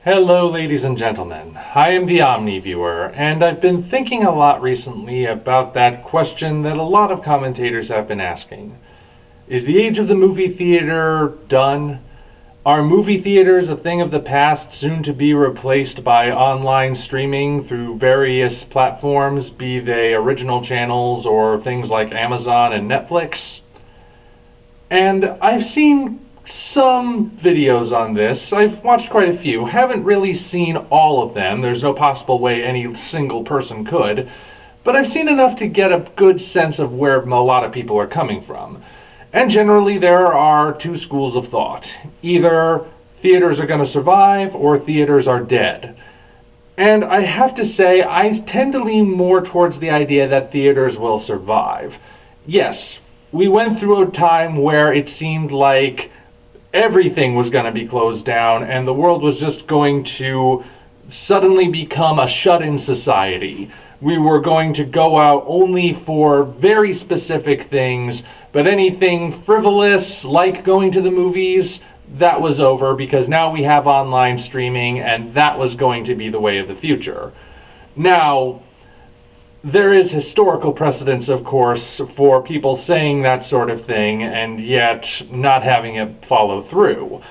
Hello, ladies and gentlemen. I am the Omni viewer, and I've been thinking a lot recently about that question that a lot of commentators have been asking. Is the age of the movie theater done? Are movie theaters a thing of the past, soon to be replaced by online streaming through various platforms, be they original channels or things like Amazon and Netflix? And I've seen some videos on this. I've watched quite a few. Haven't really seen all of them. There's no possible way any single person could. But I've seen enough to get a good sense of where a lot of people are coming from. And generally there are two schools of thought. Either theaters are going to survive or theaters are dead. And I have to say, I tend to lean more towards the idea that theaters will survive. Yes, we went through a time where it seemed like everything was going to be closed down and the world was just going to suddenly become a shut-in society. We were going to go out only for very specific things, but anything frivolous like going to the movies, that was over because now we have online streaming and that was going to be the way of the future. Now, there is historical precedence, of course, for people saying that sort of thing and yet not having it follow through.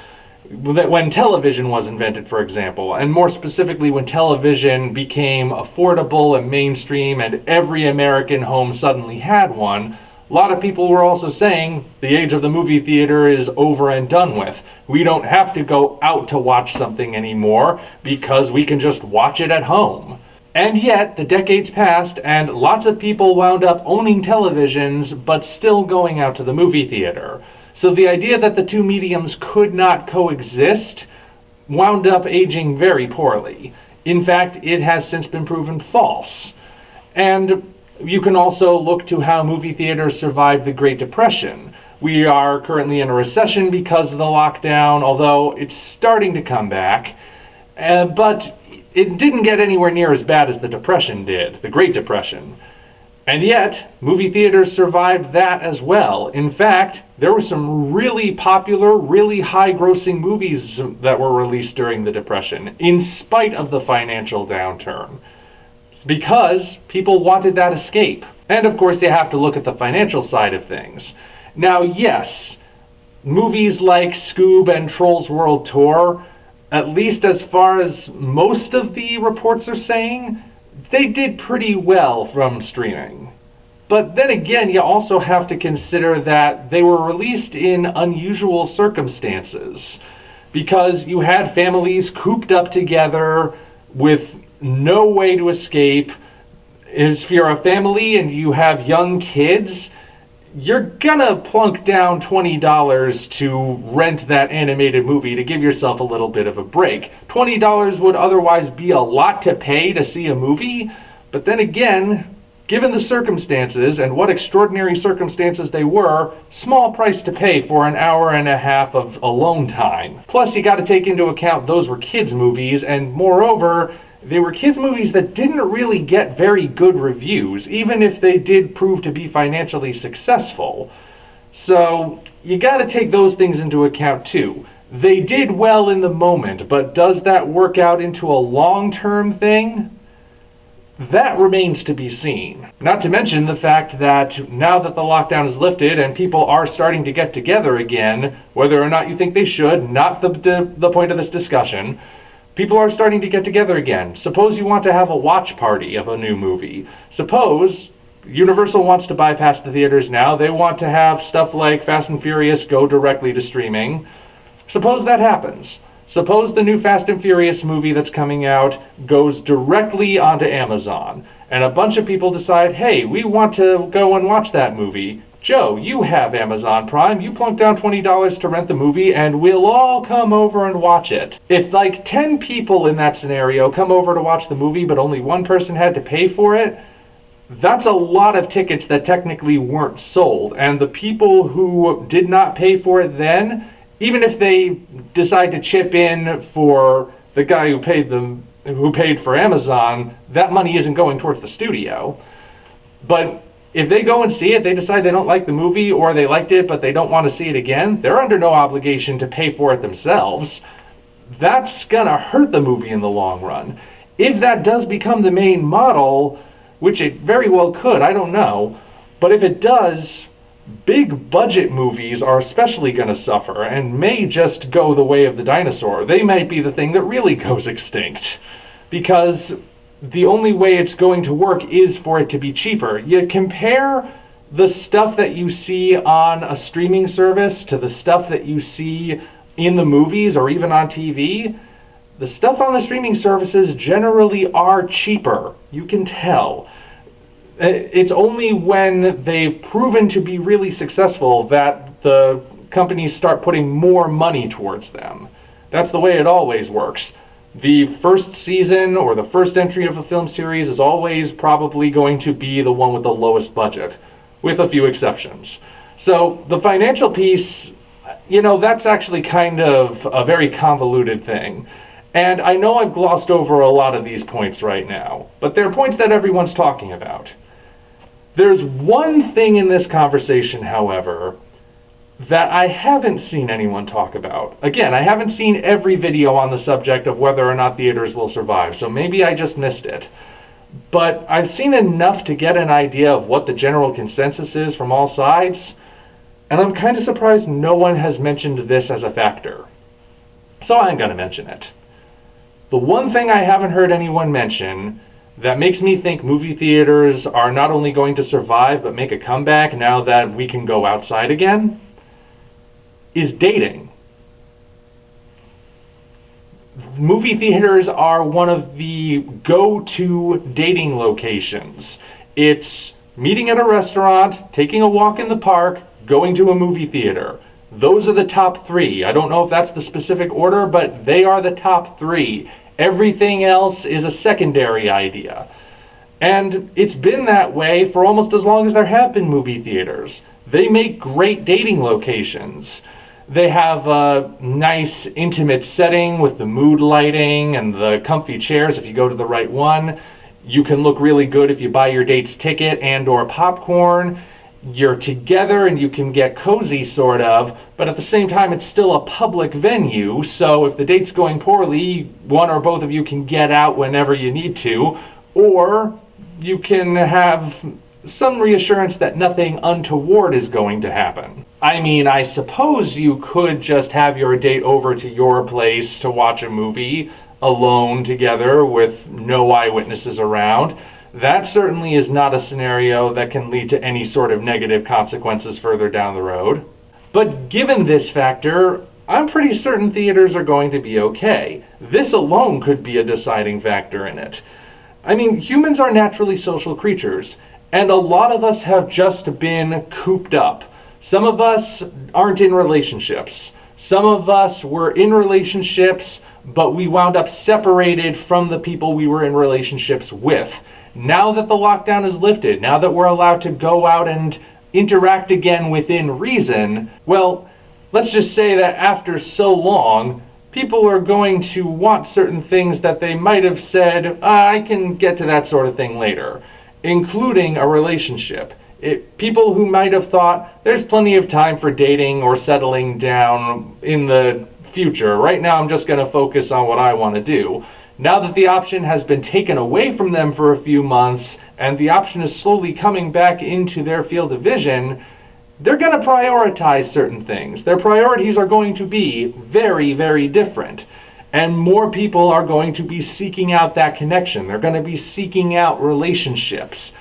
When television was invented, for example, and more specifically when television became affordable and mainstream and every American home suddenly had one, a lot of people were also saying the age of the movie theater is over and done with. We don't have to go out to watch something anymore because we can just watch it at home. And yet, the decades passed, and lots of people wound up owning televisions, but still going out to the movie theater. So the idea that the two mediums could not coexist wound up aging very poorly. In fact, it has since been proven false. And you can also look to how movie theaters survived the Great Depression. We are currently in a recession because of the lockdown, although it's starting to come back. But it didn't get anywhere near as bad as the Depression did, the Great Depression. And yet, movie theaters survived that as well. In fact, there were some really popular, really high-grossing movies that were released during the Depression, in spite of the financial downturn. Because people wanted that escape. And of course, you have to look at the financial side of things. Now, yes, movies like Scoob and Trolls World Tour, at least as far as most of the reports are saying, they did pretty well from streaming. But then again, you also have to consider that they were released in unusual circumstances, because you had families cooped up together with no way to escape. If you're a family and you have young kids, you're gonna plunk down $20 to rent that animated movie to give yourself a little bit of a break. $20 would otherwise be a lot to pay to see a movie, but then again, given the circumstances, and what extraordinary circumstances they were, small price to pay for an hour and a half of alone time. Plus, you gotta take into account those were kids' movies, and moreover, they were kids' movies that didn't really get very good reviews, even if they did prove to be financially successful. So, you gotta take those things into account too. They did well in the moment, but does that work out into a long-term thing? That remains to be seen. Not to mention the fact that now that the lockdown is lifted and people are starting to get together again, whether or not you think they should, not the point of this discussion, people are starting to get together again. Suppose you want to have a watch party of a new movie. Suppose Universal wants to bypass the theaters now. They want to have stuff like Fast and Furious go directly to streaming. Suppose that happens. Suppose the new Fast and Furious movie that's coming out goes directly onto Amazon, and a bunch of people decide, hey, we want to go and watch that movie. Joe, you have Amazon Prime, you plunk down $20 to rent the movie, and we'll all come over and watch it. If like 10 people in that scenario come over to watch the movie, but only one person had to pay for it, that's a lot of tickets that technically weren't sold. And the people who did not pay for it then, even if they decide to chip in for the guy who paid for Amazon, that money isn't going towards the studio. But if they go and see it, they decide they don't like the movie, or they liked it but they don't want to see it again, they're under no obligation to pay for it themselves. that's gonna hurt the movie in the long run. If that does become the main model, which it very well could, I don't know, but if it does, big budget movies are especially going to suffer and may just go the way of the dinosaur. They might be the thing that really goes extinct, because the only way it's going to work is for it to be cheaper. You compare the stuff that you see on a streaming service to the stuff that you see in the movies or even on TV, the stuff on the streaming services generally are cheaper. You can tell. It's only when they've proven to be really successful that the companies start putting more money towards them. That's the way it always works. The first season or the first entry of a film series is always probably going to be the one with the lowest budget, with a few exceptions. So the financial piece, that's actually kind of a very convoluted thing. And I know I've glossed over a lot of these points right now, but they're points that everyone's talking about. There's one thing in this conversation, however, that I haven't seen anyone talk about. Again, I haven't seen every video on the subject of whether or not theaters will survive, so maybe I just missed it. But I've seen enough to get an idea of what the general consensus is from all sides, and I'm kind of surprised no one has mentioned this as a factor. So I'm going to mention it. The one thing I haven't heard anyone mention that makes me think movie theaters are not only going to survive but make a comeback now that we can go outside again is dating. Movie theaters are one of the go-to dating locations. It's meeting at a restaurant, taking a walk in the park, going to a movie theater. Those are the top three. I don't know if that's the specific order, but they are the top three. Everything else is a secondary idea. And it's been that way for almost as long as there have been movie theaters. They make great dating locations. They have a nice intimate setting with the mood lighting and the comfy chairs if you go to the right one. You can look really good if you buy your date's ticket and or popcorn. You're together and you can get cozy sort of, but at the same time it's still a public venue, so if the date's going poorly, one or both of you can get out whenever you need to, or you can have some reassurance that nothing untoward is going to happen. I mean, I suppose you could just have your date over to your place to watch a movie alone together with no eyewitnesses around. That certainly is not a scenario that can lead to any sort of negative consequences further down the road. But given this factor, I'm pretty certain theaters are going to be okay. This alone could be a deciding factor in it. I mean, humans are naturally social creatures, and a lot of us have just been cooped up. Some of us aren't in relationships. Some of us were in relationships, but we wound up separated from the people we were in relationships with. Now that the lockdown is lifted, now that we're allowed to go out and interact again within reason, well, let's just say that after so long, people are going to want certain things that they might have said, I can get to that sort of thing later, including a relationship. People who might have thought, there's plenty of time for dating or settling down in the future. Right now, I'm just going to focus on what I want to do. Now that the option has been taken away from them for a few months and the option is slowly coming back into their field of vision, they're going to prioritize certain things. Their priorities are going to be very, very different. And more people are going to be seeking out that connection. They're going to be seeking out relationships.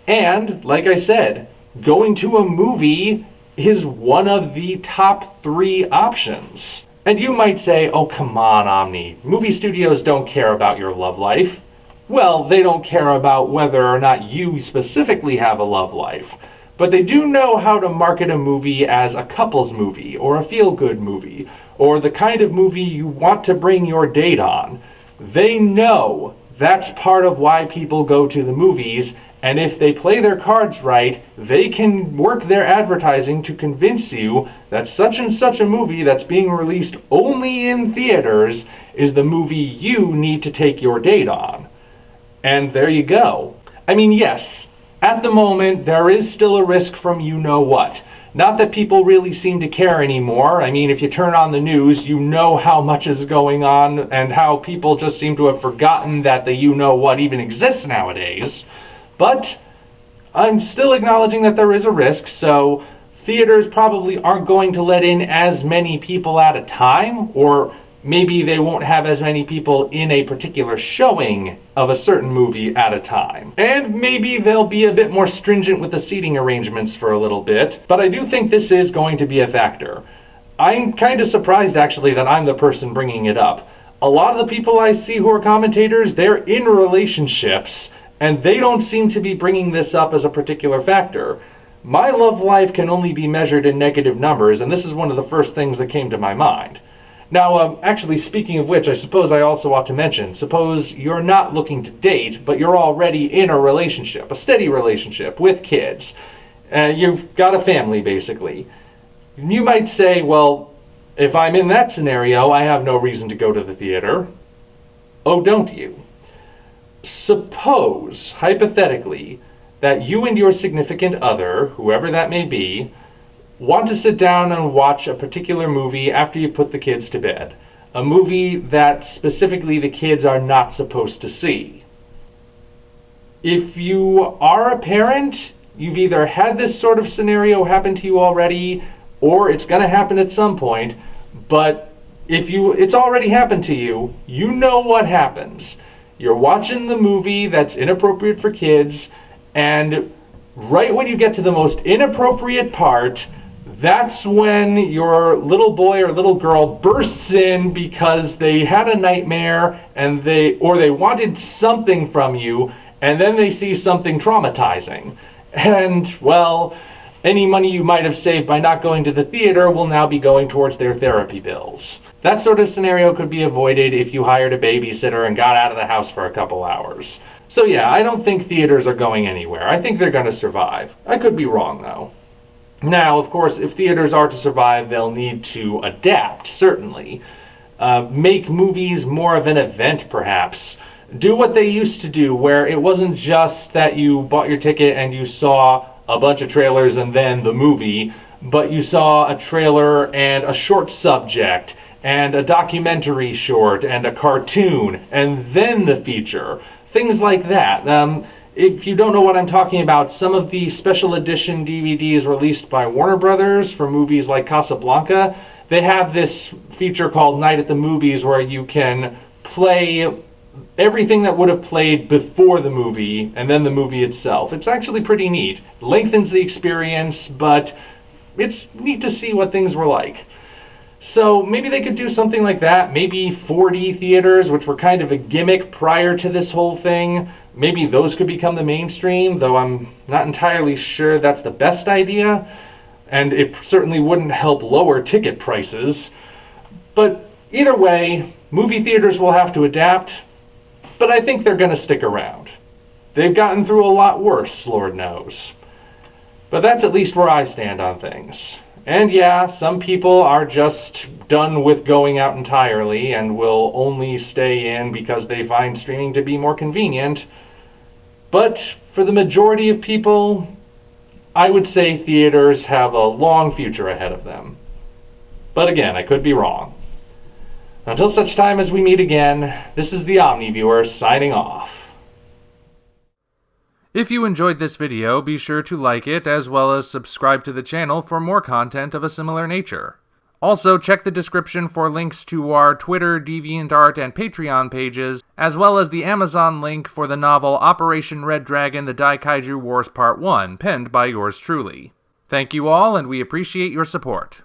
And, like I said, going to a movie is one of the top three options. And you might say, oh, come on, Omni. Movie studios don't care about your love life. Well, they don't care about whether or not you specifically have a love life. But they do know how to market a movie as a couple's movie, or a feel-good movie, or the kind of movie you want to bring your date on. They know that's part of why people go to the movies, and if they play their cards right, they can work their advertising to convince you that such and such a movie that's being released only in theaters is the movie you need to take your date on. And there you go. I mean, yes, at the moment, there is still a risk from you-know-what. Not that people really seem to care anymore. I mean, if you turn on the news, you know how much is going on and how people just seem to have forgotten that the you-know-what even exists nowadays. But I'm still acknowledging that there is a risk, so theaters probably aren't going to let in as many people at a time, or maybe they won't have as many people in a particular showing of a certain movie at a time. And maybe they'll be a bit more stringent with the seating arrangements for a little bit, but I do think this is going to be a factor. I'm kind of surprised actually that I'm the person bringing it up. A lot of the people I see who are commentators, they're in relationships, and they don't seem to be bringing this up as a particular factor. My love life can only be measured in negative numbers, and this is one of the first things that came to my mind. Now, actually, speaking of which, I suppose I also ought to mention, suppose you're not looking to date, but you're already in a relationship, a steady relationship with kids. You've got a family, basically. You might say, well, if I'm in that scenario, I have no reason to go to the theater. Oh, don't you? Suppose, hypothetically, that you and your significant other, whoever that may be, want to sit down and watch a particular movie after you put the kids to bed. A movie that specifically the kids are not supposed to see. If you are a parent, you've either had this sort of scenario happen to you already, or it's going to happen at some point, but if it's already happened to you, you know what happens. You're watching the movie that's inappropriate for kids, and right when you get to the most inappropriate part, that's when your little boy or little girl bursts in because they had a nightmare and they wanted something from you, and then they see something traumatizing. And, well, any money you might have saved by not going to the theater will now be going towards their therapy bills. That sort of scenario could be avoided if you hired a babysitter and got out of the house for a couple hours. So yeah, I don't think theaters are going anywhere. I think they're going to survive. I could be wrong, though. Now, of course, if theaters are to survive, they'll need to adapt, certainly. Make movies more of an event, perhaps. Do what they used to do, where it wasn't just that you bought your ticket and you saw a bunch of trailers and then the movie, but you saw a trailer and a short subject, and a documentary short, and a cartoon, and then the feature. Things like that. If you don't know what I'm talking about, some of the special edition DVDs released by Warner Brothers for movies like Casablanca, they have this feature called Night at the Movies where you can play everything that would have played before the movie and then the movie itself. It's actually pretty neat. It lengthens the experience, but it's neat to see what things were like. So maybe they could do something like that. Maybe 4D theaters, which were kind of a gimmick prior to this whole thing. Maybe those could become the mainstream, though I'm not entirely sure that's the best idea. And it certainly wouldn't help lower ticket prices. But either way, movie theaters will have to adapt. But I think they're going to stick around. They've gotten through a lot worse, Lord knows. But that's at least where I stand on things. And yeah, some people are just done with going out entirely and will only stay in because they find streaming to be more convenient. But for the majority of people, I would say theaters have a long future ahead of them. But again, I could be wrong. Until such time as we meet again, this is the Omni Viewer signing off. If you enjoyed this video, be sure to like it as well as subscribe to the channel for more content of a similar nature. Also, check the description for links to our Twitter, DeviantArt, and Patreon pages, as well as the Amazon link for the novel Operation Red Dragon: The Daikaiju Wars Part 1, penned by yours truly. Thank you all, and we appreciate your support.